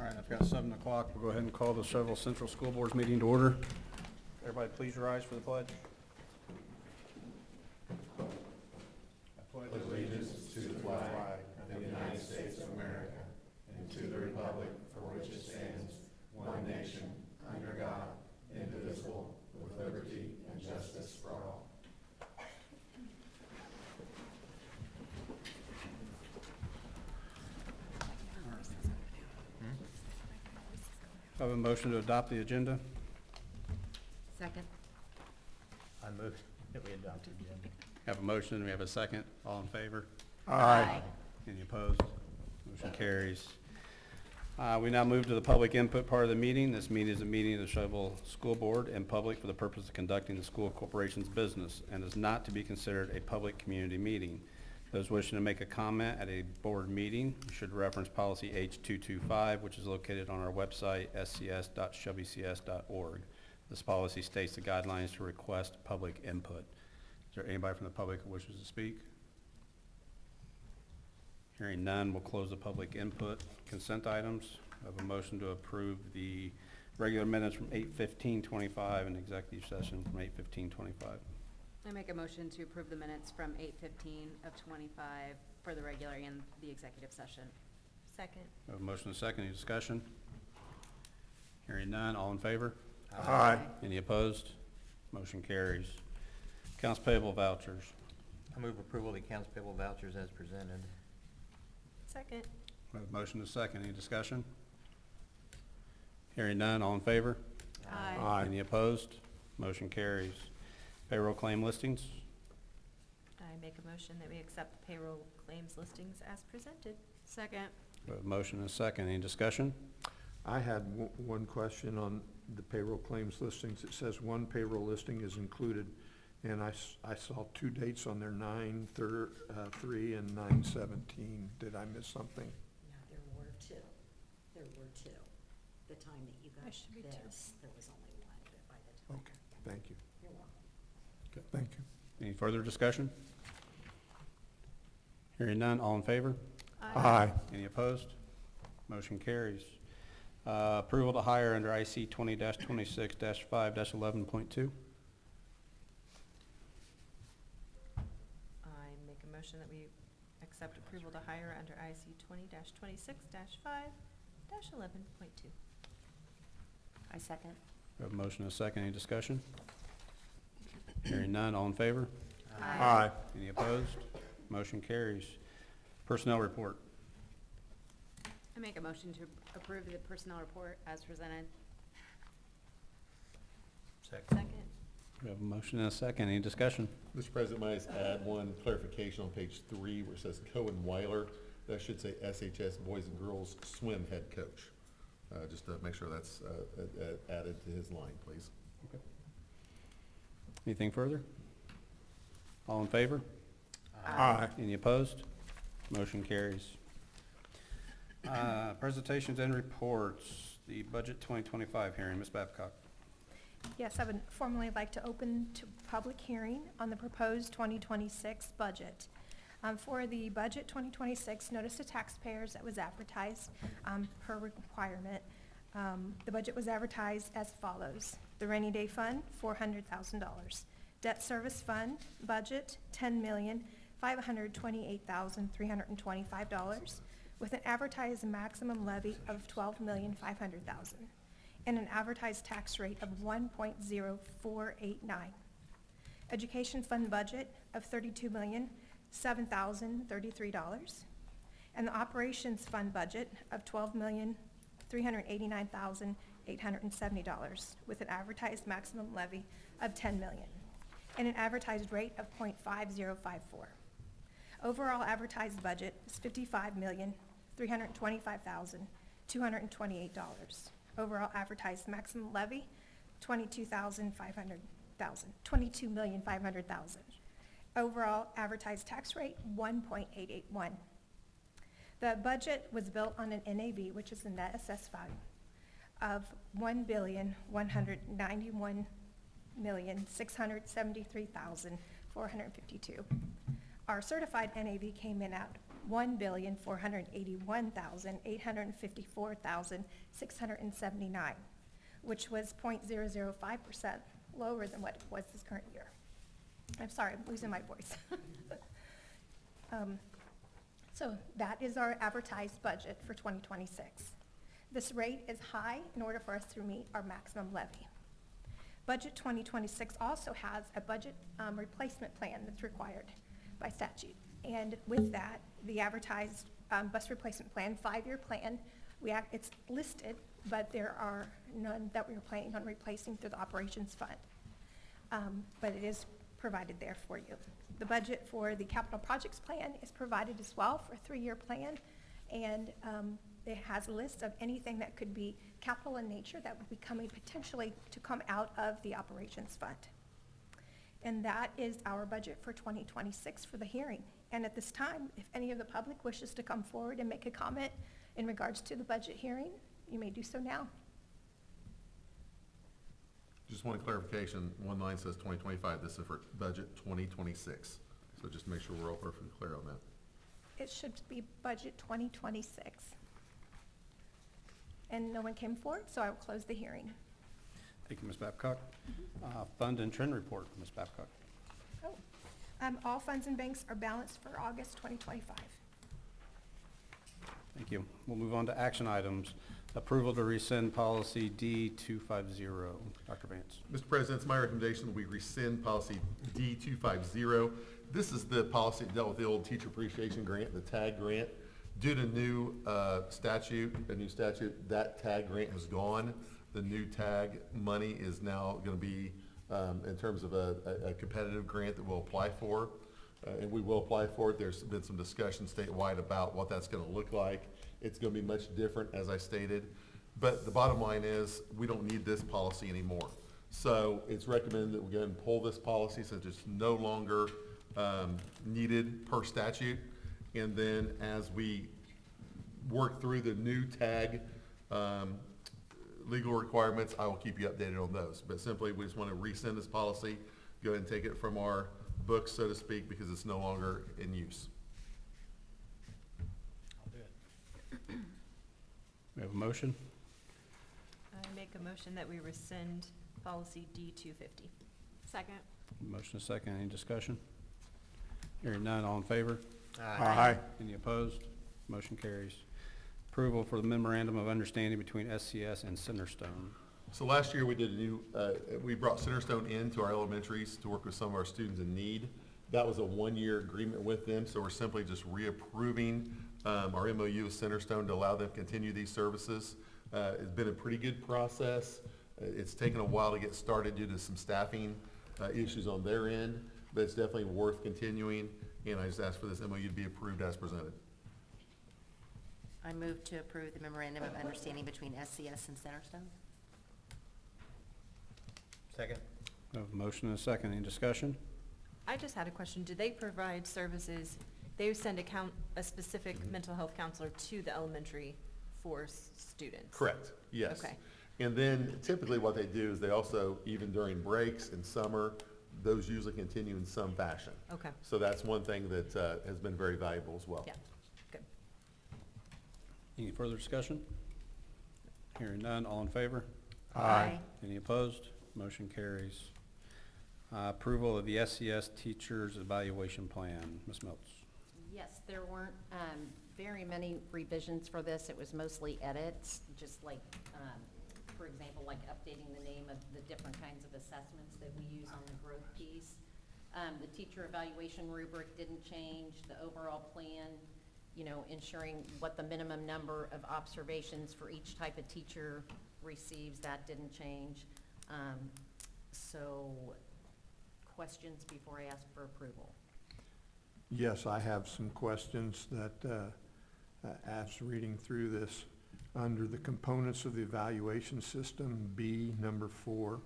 All right, I've got 7 o'clock. We'll go ahead and call the Shelbyville Central School Board's meeting to order. Everybody please rise for the pledge. I pledge Allegiance to the flag of the United States of America and to the republic for which it stands, one nation, under God, indivisible, with liberty and justice for all. I have a motion to adopt the agenda. Second. I move that we adopt the agenda. Have a motion, and we have a second. All in favor? Aye. Any opposed? Motion carries. We now move to the public input part of the meeting. This meeting is a meeting of the Shelbyville School Board and public for the purpose of conducting the school corporation's business and is not to be considered a public community meeting. Those wishing to make a comment at a board meeting should reference policy H225, which is located on our website, scs.shelbycs.org. This policy states the guidelines to request public input. Is there anybody from the public who wishes to speak? Hearing none, we'll close the public input. Consent items. I have a motion to approve the regular minutes from 8:15:25 and executive session from 8:15:25. I make a motion to approve the minutes from 8:15:25 for the regular and the executive session. Second. I have a motion and a second. Any discussion? Hearing none, all in favor? Aye. Any opposed? Motion carries. Accounts payable vouchers. I move approval of the accounts payable vouchers as presented. Second. I have a motion and a second. Any discussion? Hearing none, all in favor? Aye. Any opposed? Motion carries. Payroll claim listings. I make a motion that we accept the payroll claims listings as presented. Second. We have a motion and a second. Any discussion? I had one question on the payroll claims listings. It says one payroll listing is included, and I saw two dates on there, 9/3 and 9/17. Did I miss something? No, there were two. There were two. The time that you got There should be two. this, there was only one, but by the time. Okay, thank you. You're welcome. Thank you. Any further discussion? Hearing none, all in favor? Aye. Any opposed? Motion carries. Approval to hire under IC 20-26-5-11.2. I make a motion that we accept approval to hire under IC 20-26-5-11.2. I second. We have a motion and a second. Any discussion? Hearing none, all in favor? Aye. Any opposed? Motion carries. Personnel report. I make a motion to approve the personnel report as presented. Second. We have a motion and a second. Any discussion? Mr. President, might I just add one clarification on page 3 where it says Cohen Weiler. That should say SHS Boys and Girls Swim Head Coach. Just to make sure that's added to his line, please. Anything further? All in favor? Aye. Any opposed? Motion carries. Presentations and reports. The Budget 2025 hearing. Ms. Babcock. Yes, I would formally like to open to public hearing on the proposed 2026 budget. For the budget 2026 notice to taxpayers that was advertised per requirement, the budget was advertised as follows. The rainy day fund, $400,000. Debt service fund budget, $10,528,325, with an advertised maximum levy of $12,500,000 and an advertised tax rate of 1.0489. Education fund budget of $32,007,033 and the operations fund budget of $12,389,870 with an advertised maximum levy of $10 million and an advertised rate of 0.5054. Overall advertised budget is $55,325,228. Overall advertised maximum levy, $22,500,000. Overall advertised tax rate, 1.881. The budget was built on an NAV, which is the net assessed value, of $1,191,673,452. Our certified NAV came in at $1,481,854,679, which was 0.005% lower than what it was this current year. I'm sorry, I'm losing my voice. So that is our advertised budget for 2026. This rate is high in order for us to meet our maximum levy. Budget 2026 also has a budget replacement plan that's required by statute. And with that, the advertised bus replacement plan, 5-year plan, it's listed, but there are none that we are planning on replacing through the operations fund. But it is provided there for you. The budget for the capital projects plan is provided as well for a 3-year plan, and it has a list of anything that could be capital in nature that would be coming potentially to come out of the operations fund. And that is our budget for 2026 for the hearing. And at this time, if any of the public wishes to come forward and make a comment in regards to the budget hearing, you may do so now. Just one clarification, one line says 2025, this is for budget 2026. So just to make sure we're all perfectly clear on that. It should be budget 2026. And no one came forward, so I will close the hearing. Thank you, Ms. Babcock. Fund and trend report, Ms. Babcock. All funds and banks are balanced for August 2025. Thank you. We'll move on to action items. Approval to rescind policy D250. Dr. Vance. Mr. President, it's my recommendation that we rescind policy D250. This is the policy that dealt with the old teacher appreciation grant, the TAG grant. Due to a new statute, that TAG grant has gone. The new TAG money is now going to be, in terms of a competitive grant that we'll apply for. And we will apply for it. There's been some discussion statewide about what that's going to look like. It's going to be much different, as I stated. But the bottom line is, we don't need this policy anymore. So it's recommended that we go ahead and pull this policy since it's no longer needed per statute. And then as we work through the new TAG legal requirements, I will keep you updated on those. But simply, we just want to rescind this policy, go ahead and take it from our books, so to speak, because it's no longer in use. We have a motion. I make a motion that we rescind policy D250. Second. Motion is second. Any discussion? Hearing none, all in favor? Aye. Any opposed? Motion carries. Approval for the memorandum of understanding between SCS and Centerstone. So last year, we did we brought Centerstone into our elementaries to work with some of our students in need. That was a 1-year agreement with them, so we're simply just reapproving our MOU with Centerstone to allow them to continue these services. It's been a pretty good process. It's taken a while to get started due to some staffing issues on their end, but it's definitely worth continuing, and I just ask for this MOU to be approved as presented. I move to approve the memorandum of understanding between SCS and Centerstone. Second. We have a motion and a second. Any discussion? I just had a question. Do they provide services, they send a specific mental health counselor to the elementary for students? Correct, yes. Okay. And then typically what they do is they also, even during breaks in summer, those usually continue in some fashion. Okay. So that's one thing that has been very valuable as well. Yeah, good. Any further discussion? Hearing none, all in favor? Aye. Any opposed? Motion carries. Approval of the SCS Teachers Evaluation Plan. Ms. Meltz. Yes, there weren't very many revisions for this. It was mostly edits, just like, for example, like updating the name of the different kinds of assessments that we use on the growth piece. The teacher evaluation rubric didn't change. The overall plan, ensuring what the minimum number of observations for each type of teacher receives, that didn't change. So questions before I ask for approval? Yes, I have some questions that, as reading through this, under the components of the evaluation system, B, number 4,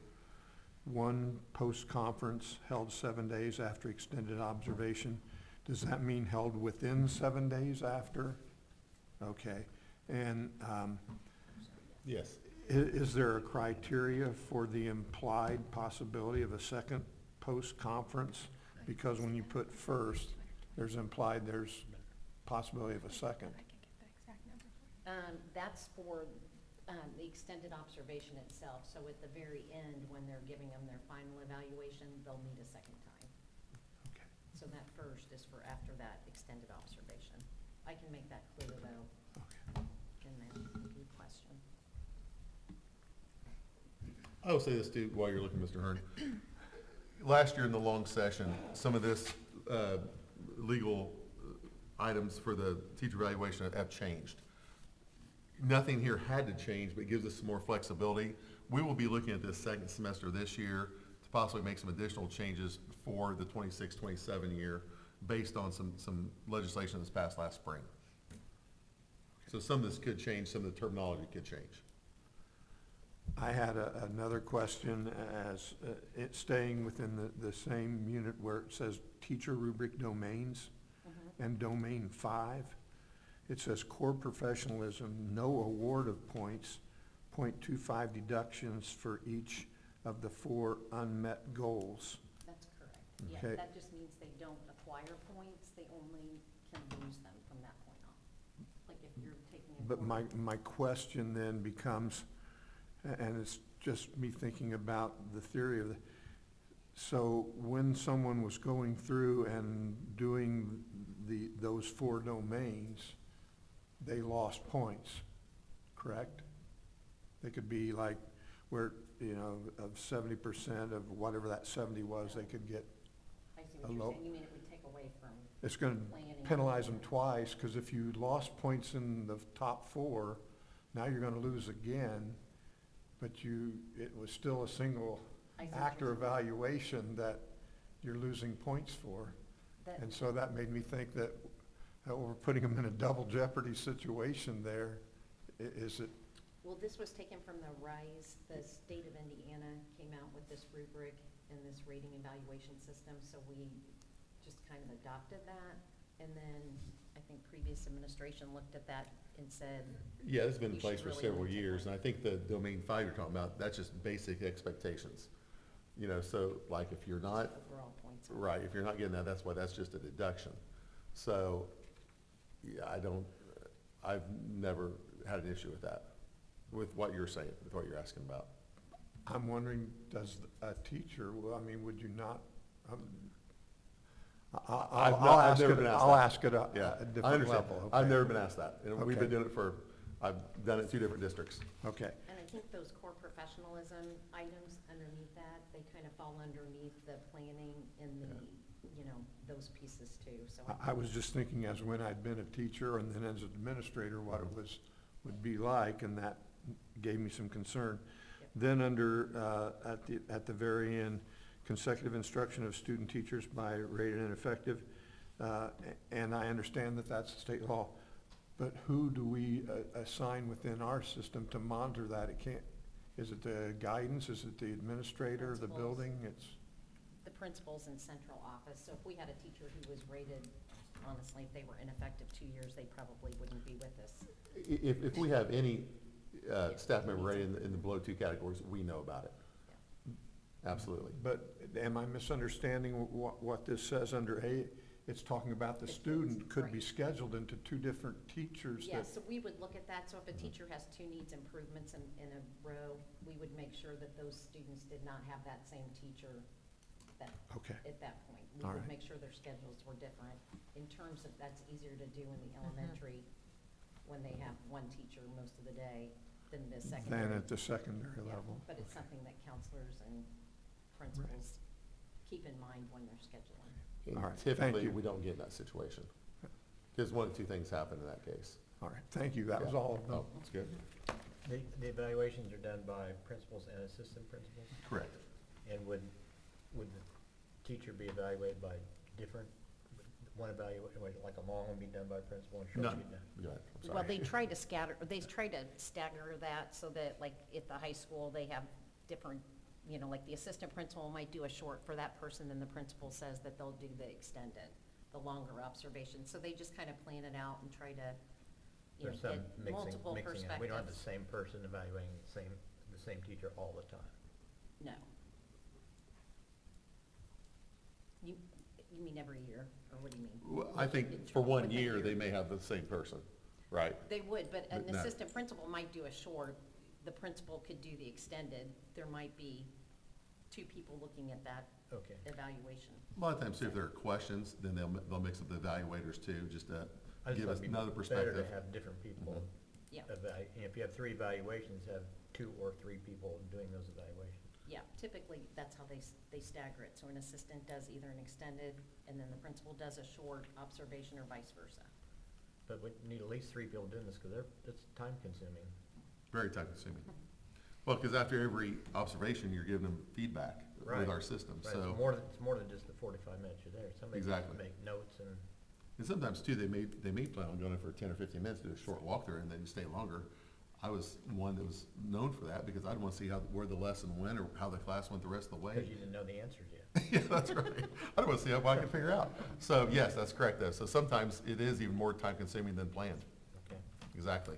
1 post-conference held 7 days after extended observation. Does that mean held within 7 days after? Okay. And Yes. is there a criteria for the implied possibility of a second post-conference? Because when you put first, there's implied there's possibility of a second. I can get the exact number for you. That's for the extended observation itself. So at the very end, when they're giving them their final evaluation, they'll meet a second time. Okay. So that first is for after that extended observation. I can make that clear though Okay. in the question. I will say this too, while you're looking, Mr. Hearn. Last year in the long session, some of this, legal items for the teacher evaluation have changed. Nothing here had to change, but it gives us some more flexibility. We will be looking at this second semester this year to possibly make some additional changes for the 26-27 year based on some legislation that's passed last spring. So some of this could change, some of the terminology could change. I had another question as, it staying within the same unit where it says teacher rubric domains and domain 5. It says core professionalism, no award of points, 0.25 deductions for each of the 4 unmet goals. That's correct. Yeah, Okay. that just means they don't acquire points, they only can lose them from that point on. Like if you're taking. But my question then becomes, and it's just me thinking about the theory of so when someone was going through and doing those 4 domains, they lost points, correct? They could be like, where, of 70% of whatever that 70 was, they could get I see a what you're low. saying, you mean it would take away from It's gonna planning. penalize them twice, because if you lost points in the top 4, now you're gonna lose again, but it was still a single I see what act or you're saying. evaluation that you're losing points for. That- And so that made me think that we're putting them in a double jeopardy situation there. Is it, Well, this was taken from the RISE. The state of Indiana came out with this rubric and this rating evaluation system, so we just kind of adopted that. And then I think previous administration looked at that and said, Yeah, this has been in You place should for really several only take years, one. and I think the domain 5 you're talking about, that's just basic expectations. So like if you're not, overall points. right, if you're not getting that, that's just a deduction. So, yeah, I've never had an issue with that, with what you're saying, with what you're asking about. I'm wondering, does a teacher, would you not, I've never been asked I'll that. ask it at Yeah, a I different understand. level. I've okay. never been asked that, and we've been Okay. doing it I've done it in 2 different districts. Okay, And I think those core professionalism items underneath that, they kind of fall underneath the planning and those pieces too, so. I was just thinking as when I'd been a teacher and then as an administrator, what it would be like, and that gave me some concern. Yep. Then under, at the very end, consecutive instruction of student teachers by rated ineffective, and I understand that that's state law, but who do we assign within our system to monitor that? Is it the guidance, is it the administrator, the Principals. building? It's, The principals in central office, so if we had a teacher who was rated, honestly, if they were ineffective 2 years, they probably wouldn't be with us. If we have any staff member rated in the below 2 categories, we know about it. Absolutely. but am I misunderstanding what this says under A? It's talking about the It is, student could be right. scheduled into 2 different teachers Yeah, that, so we would look at that, so if a teacher has 2 needs improvements in a row, we would make sure that those students did not have that same teacher okay, at that point. We All would right. make sure their schedules were different. In terms of, that's easier to do in the elementary, when they have 1 teacher most of the day, than the secondary. than at the secondary Yeah, level. but it's something that counselors and principals keep in mind when they're scheduling. And All right, thank typically, you. we don't get in that situation. Because 1 of 2 things happen in that case. All right, thank you, that was Yeah. all of them. Oh, that's good. The evaluations are done by principals and assistant principals? Correct. And would the teacher be evaluated by different, one evaluation, like a long one be done by principal and a short No, one be done? go ahead, I'm Well, sorry. they try to stagger that so that, like, at the high school, they have different, like the assistant principal might do a short for that person, and the principal says that they'll do the extended, the longer observation. So they just kind of plan it out and try to, There's some get multiple mixing in. perspectives. We don't have the same person evaluating the same teacher all the time. No. You mean every year, or what do you mean? Well, I think In for terms one of the year, they may have the same person, right? They would, but an But not- assistant principal might do a short, the principal could do the extended. There might be two people looking at that Okay. evaluation. A lot of times, too, if there are questions, then they'll mix up the evaluators too, just to I just give thought us it'd be another better perspective. to have different people. Yeah. If you have 3 evaluations, have 2 or 3 people doing those evaluations. Yeah, typically, that's how they stagger it. So an assistant does either an extended, and then the principal does a short observation, or vice versa. But we need at least 3 people doing this, because it's time consuming. Very time consuming. Well, because after every observation, you're giving them feedback with Right. our system, Right, so. it's more than just the 45 minutes you're there. Somebody needs to Exactly. make notes and. And sometimes too, they may plan on going in for 10 or 15 minutes, do a short walkthrough, and then you stay longer. I was one that was known for that, because I'd want to see where the lesson went, or how the class went the rest of the Because way. you didn't know the answers yet. Yeah, that's right. I don't want to see what I can figure out. So yes, that's correct though. So sometimes it is even more time consuming than planned. Okay. Exactly.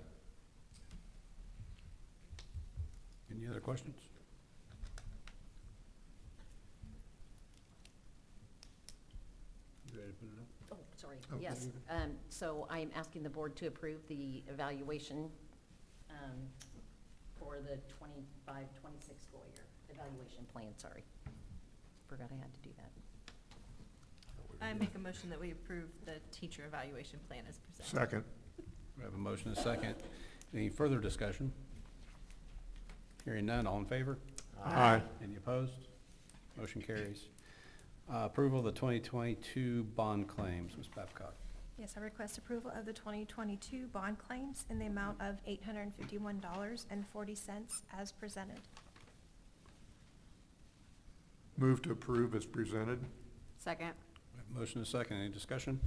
Any other questions? You ready to put it up? Oh, sorry, Oh, yes. So I'm asking the board to approve the evaluation for the 25-26 school year, evaluation plan, sorry. Forgot I had to do that. I make a motion that we approve the teacher evaluation plan as presented. Second. We have a motion and a second. Any further discussion? Hearing none, all in favor? Aye. Any opposed? Motion carries. Approval of the 2022 bond claims, Ms. Babcock. Yes, I request approval of the 2022 bond claims in the amount of $851.40 as presented. Move to approve as presented. Second. We have a motion and a second. Any discussion?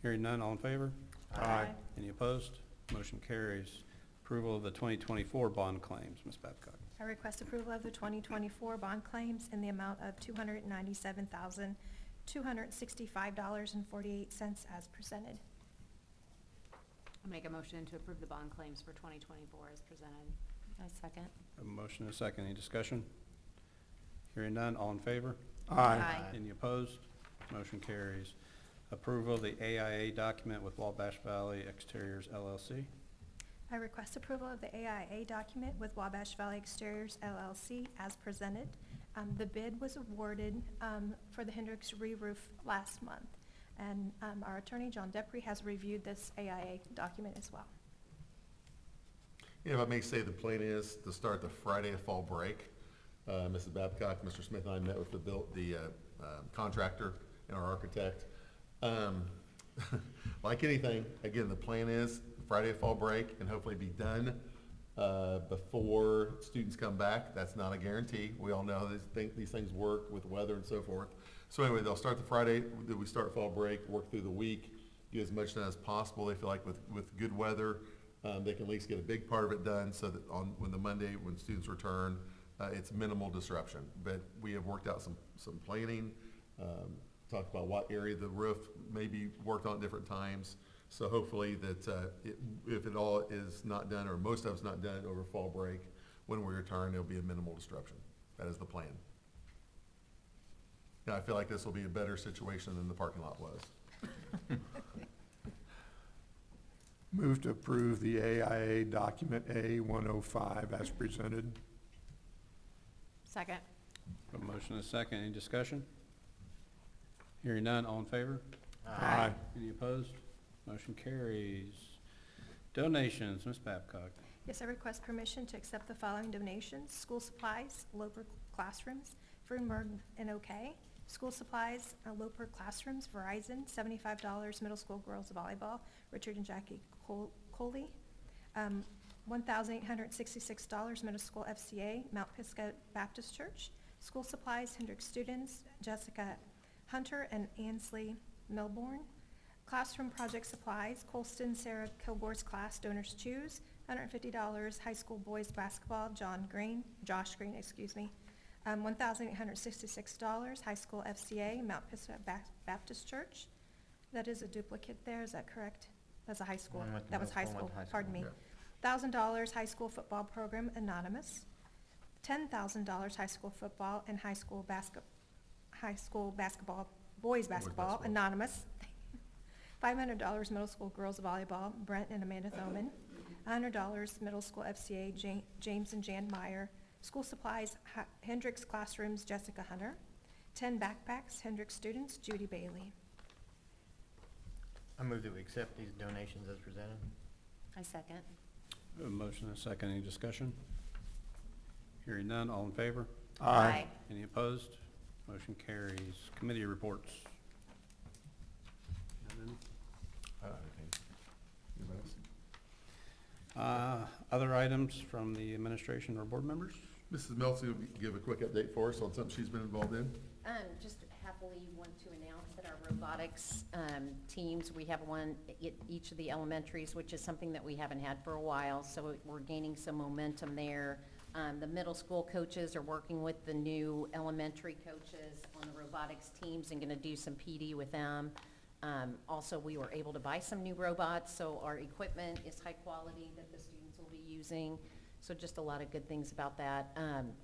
Hearing none, all in favor? Aye. Any opposed? Motion carries. Approval of the 2024 bond claims, Ms. Babcock. I request approval of the 2024 bond claims in the amount of $297,265.48 as presented. I'll make a motion to approve the bond claims for 2024 as presented. I second. A motion and a second. Any discussion? Hearing none, all in favor? Aye. Any opposed? Motion carries. Approval of the AIA document with Wabash Valley Exteriors LLC. I request approval of the AIA document with Wabash Valley Exteriors LLC as presented. The bid was awarded for the Hendricks re-roof last month, and our attorney, John Depre, has reviewed this AIA document as well. You know, if I may say, the plan is to start the Friday of fall break. Mrs. Babcock, Mr. Smith and I met with the contractor and our architect. Like anything, again, the plan is Friday of fall break and hopefully be done before students come back. That's not a guarantee. We all know these things work with weather and so forth. So anyway, they'll start the Friday that we start fall break, work through the week, get as much done as possible. They feel like with good weather, they can at least get a big part of it done, so that when the Monday, when students return, it's minimal disruption. But we have worked out some planning, talked about what area of the roof may be worked on at different times. So hopefully that if it all is not done, or most of it's not done over fall break, when we return, there'll be a minimal disruption. That is the plan. Now, I feel like this will be a better situation than the parking lot was. Move to approve the AIA document A-105 as presented. Second. A motion and a second. Any discussion? Hearing none, all in favor? Aye. Any opposed? Motion carries. Donations, Ms. Babcock. Yes, I request permission to accept the following donations: school supplies, Loper classrooms, Frudenberg and OK. School supplies, Loper classrooms, Verizon, $75, middle school girls volleyball, Richard and Jackie Coley. $1,866, middle school FCA, Mount Pisgah Baptist Church. School supplies, Hendrick students, Jessica Hunter and Ansley Milbourne. Classroom project supplies, Colston Sarah Kilgore's class, donors choose, $150, high school boys basketball, Josh Green, $1,866, high school FCA, Mount Pisgah Baptist Church. That is a duplicate there, is that correct? That's a high school. One went to That was middle high school, school, one went to high pardon me. school. $1,000 high school football program, Anonymous. $10,000 high school football and high school basketball boys basketball, anonymous. $500 middle school girls volleyball, Brent and Amanda Thoman. $100 middle school FCA, James and Jan Meyer. School supplies, Hendricks Classrooms, Jessica Hunter. 10 backpacks, Hendricks students, Judy Bailey. I move that we accept these donations as presented. I second. We have a motion and a second. Any discussion? Hearing none, all in favor? Aye. Any opposed? Motion carries. Committee reports. Nothing? Anybody else? Other items from the administration or board members? Mrs. Melcy will give a quick update for us on something she's been involved in. Just happily want to announce that our robotics teams, we have one at each of the elementaries, which is something that we haven't had for a while, so we're gaining some momentum there. The middle school coaches are working with the new elementary coaches on the robotics teams and gonna do some PD with them. Also, we were able to buy some new robots, so our equipment is high quality that the students will be using. So just a lot of good things about that.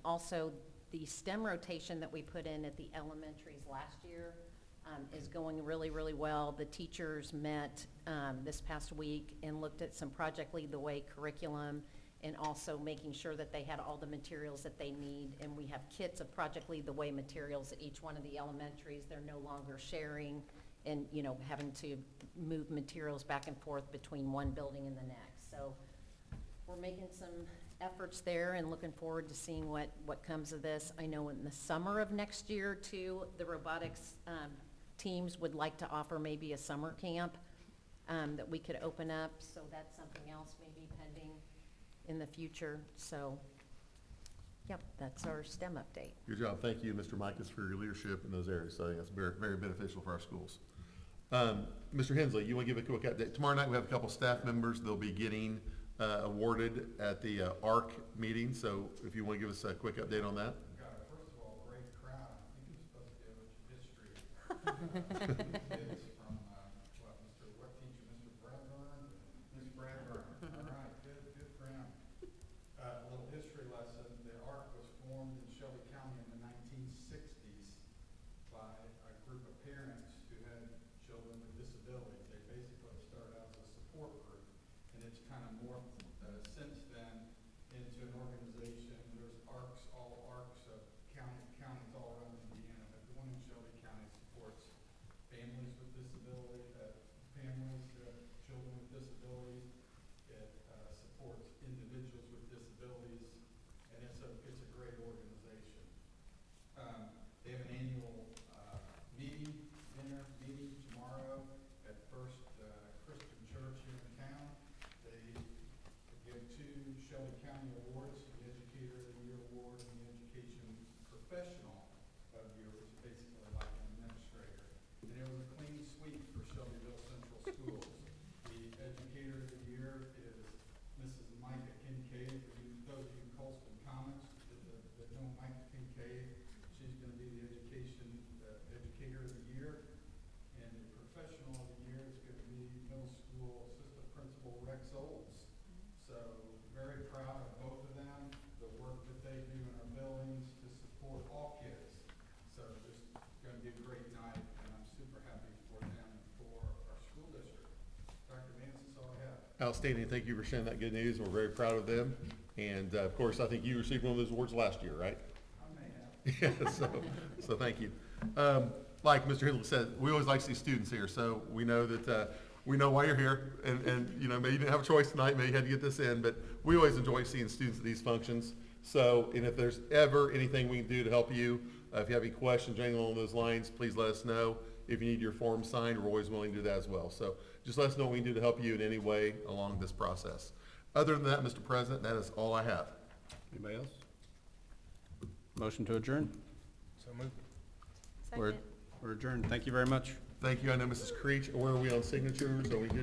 Also, the STEM rotation that we put in at the elementaries last year is going really, really well. The teachers met this past week and looked at some Project Lead the Way curriculum and also making sure that they had all the materials that they need. And we have kits of Project Lead the Way materials at each one of the elementaries. They're no longer sharing and, you know, having to move materials back and forth between one building and the next. So we're making some efforts there and looking forward to seeing what comes of this. I know in the summer of next year too, the robotics teams would like to offer maybe a summer camp that we could open up. So that's something else maybe pending in the future. So, yep, that's our STEM update. Good job. Thank you, Mr. Mikas, for your leadership in those areas. So I think that's very, very beneficial for our schools. Mr. Hensley, you want to give a quick update? Tomorrow night, we have a couple staff members. They'll be getting awarded at the ARC meeting. So if you want to give us a quick update on that. First of all, great crowd. I think it was supposed to be a bunch of history. Kids from, what teacher, Mr. Bradburn? Miss Bradburn. All right, good for him. A little history lesson. The ARC was formed in Shelby County in the 1960s by a group of parents who had children with disabilities. They basically started out as a support group, and it's kind of morphed since then into an organization. There's ARCs, all ARCs of counties all around Indiana, but the one in Shelby County supports families with disability, children with disabilities. It supports individuals with disabilities, and it's a great organization. They have an annual dinner meeting tomorrow at First Christian Church here in town. They give 2 Shelby County awards, the Educator of the Year Award and the Education Professional of the Year, which is basically like an administrator. And it was a clean sweep for Shelbyville Central Schools. The Educator of the Year is Mrs. Micah Kincaid. For those of you in Colston Commons that know Micah Kincaid, she's going to be the Educator of the Year. And the Professional of the Year is going to be Middle School Assistant Principal Rex Olds. So very proud of both of them, the work that they do in our buildings to support all kids. So just going to be a great night, and I'm super happy for them and for our school district. Dr. Vance, that's all I have. Outstanding. Thank you for sharing that good news. We're very proud of them. And of course, I think you received one of those awards last year, right? I may have. Yeah, so thank you. Like Mr. Hensley said, we always like to see students here, so we know that we know why you're here, and you know, maybe you didn't have a choice tonight, maybe you had to get this in, but we always enjoy seeing students at these functions. So, and if there's ever anything we can do to help you, if you have any questions or anything along those lines, please let us know. If you need your form signed, we're always willing to do that as well. So just let us know what we can do to help you in any way along this process. Other than that, Mr. President, that is all I have. Anybody else? Motion to adjourn? So moved. We're adjourned. Thank you very much. Thank you. I know Mrs. Creech, where are we on signatures? Are we good?